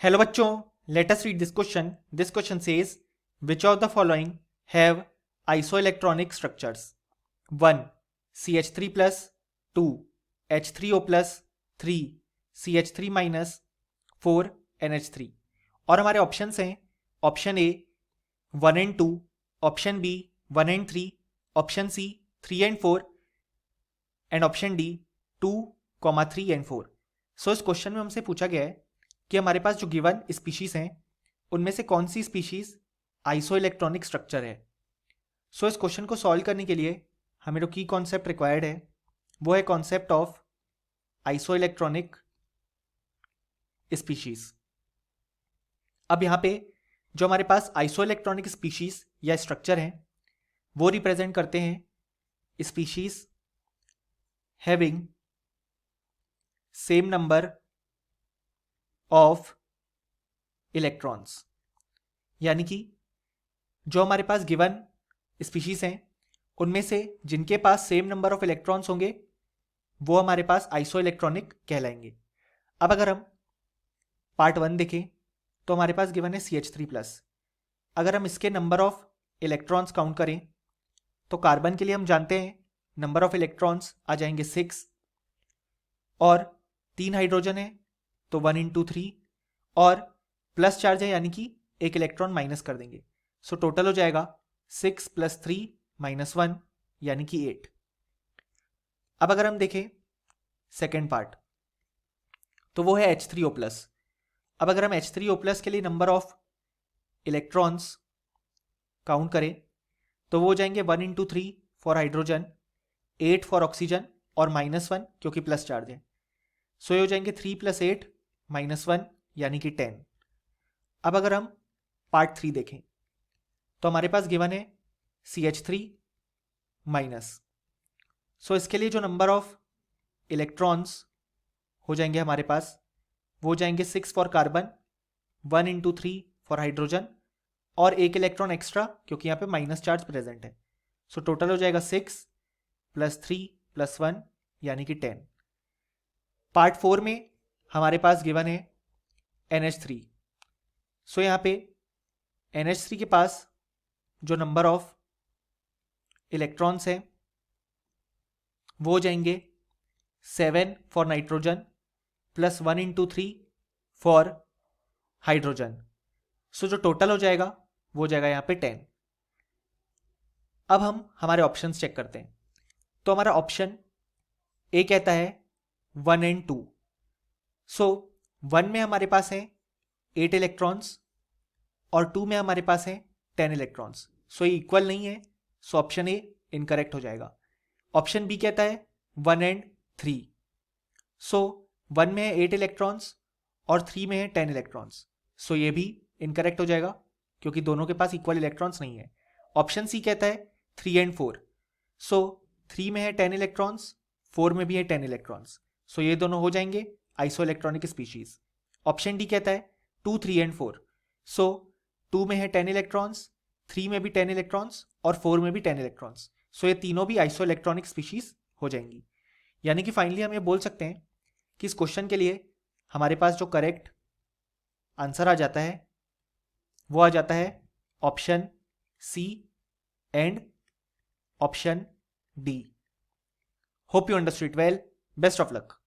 Hello बच्चों, let us read this question. This question says which of the following have isoelectronic structures. 1 CH3 plus, 2 H3O plus, 3 CH3 minus, 4 NH3. और हमारे options हैं option A 1 and 2, option B 1 and 3, option C 3 and 4 and option D 2, 3 and 4. So इस question में हमसे पूछा गया है कि हमारे पास जो गिवन स्पीशीज हैं उनमें से कौन सी स्पीशीज आइसोइलेक्ट्रॉनिक स्ट्रक्चर है. सो इस क्वेश्चन को सॉल्व करने के लिए हमें जो की कॉन्सेप्ट रिक्वायर्ड है वो है कॉन्सेप्ट ऑफ आइसोइलेक्ट्रॉनिक स्पीशीज. अब यहाँ पे जो हमारे पास आइसोइलेक्ट्रॉनिक स्पीशीज या स्ट्रक्चर हैं वो रिप्रेजेंट करते हैं species having same number of electrons. यानी कि जो हमारे पास गिवन स्पीशीज हैं उनमें से जिनके पास सेम नंबर ऑफ इलेक्ट्रॉन्स होंगे वो हमारे पास आइसोइलेक्ट्रॉनिक कहलाएंगे. अब अगर हम पार्ट 1 देखें तो हमारे पास गिवन है CH3 प्लस. अगर हम इसके नंबर ऑफ इलेक्ट्रॉन्स काउंट करें तो कार्बन के लिए हम जानते हैं नंबर ऑफ इलेक्ट्रॉन्स आ जाएंगे 6 और 3 हाइड्रोजन है तो 1 इंटू 3 और प्लस चार्ज है यानी कि एक इलेक्ट्रॉन माइनस कर देंगे. सो टोटल हो जाएगा 6 प्लस 3 माइनस 1 यानी कि 8. अब अगर हम देखें सेकेंड पार्ट तो वो है H3O प्लस. अब अगर हम H3O प्लस के लिए नंबर ऑफ इलेक्ट्रॉन्स काउंट करें तो वो हो जाएंगे 1 into 3 four hydrogen, 8 for oxygen और -1 क्योंकि प्लस चार्ज है. सो ये हो जाएंगे 3 प्लस 8 -1 यानी कि 10. अब अगर हम पार्ट 3 देखें तो हमारे पास गिवन है CH3 माइनस. सो इसके लिए जो नंबर ऑफ इलेक्ट्रॉन्स हो जाएंगे हमारे पास वो हो जाएंगे 6 for carbon, 1 into 3 four hydrogen और एक इलेक्ट्रॉन एक्स्ट्रा क्योंकि यहाँ पे माइनस चार्ज प्रेजेंट है. सो टोटल हो जाएगा 6 प्लस 3 प्लस 1 यानी कि 10. पार्ट 4 में हमारे पास गिवन है NH3. सो यहाँ पे NH3 के पास जो नंबर ऑफ इलेक्ट्रॉन्स हैं वो हो जाएंगे 7 four nitrogen plus 1 into 3 four hydrogen. So जो टोटल हो जाएगा वो हो जाएगा यहाँ पे 10. अब हम हमारे ऑप्शंस चेक करते हैं. तो हमारा ऑप्शन ए कहता है 1 एंड 2. सो 1 में हमारे पास है 8 इलेक्ट्रॉन्स और 2 में हमारे पास है 10 इलेक्ट्रॉन्स. सो ये इक्वल नहीं है. सो ऑप्शन ए इनकरेक्ट हो जाएगा. ऑप्शन बी कहता है 1 एंड 3. सो 1 में है 8 इलेक्ट्रॉन्स और 3 में है 10 इलेक्ट्रॉन्स. सो ये भी इनकरेक्ट हो जाएगा क्योंकि दोनों के पास इक्वल इलेक्ट्रॉन्स नहीं है. ऑप्शन सी कहता है 3 एंड 4. सो 3 में है 10 इलेक्ट्रॉन्स, 4 में भी है 10 इलेक्ट्रॉन्स. सो ये दोनों हो जाएंगे आइसोइलेक्ट्रॉनिक स्पीशीज. ऑप्शन डी कहता है 2, 3 एंड 4. सो 2 में है 10 इलेक्ट्रॉन्स, 3 में भी 10 इलेक्ट्रॉन्स और 4 में भी 10 इलेक्ट्रॉन्स. सो ये तीनों भी आइसोइलेक्ट्रॉनिक स्पीशीज हो जाएंगी. यानी कि फाइनली हम ये बोल सकते हैं कि इस क्वेश्चन के लिए हमारे पास जो करेक्ट आंसर आ जाता है वो आ जाता है option C and option D. Hope you understood well. Best of luck.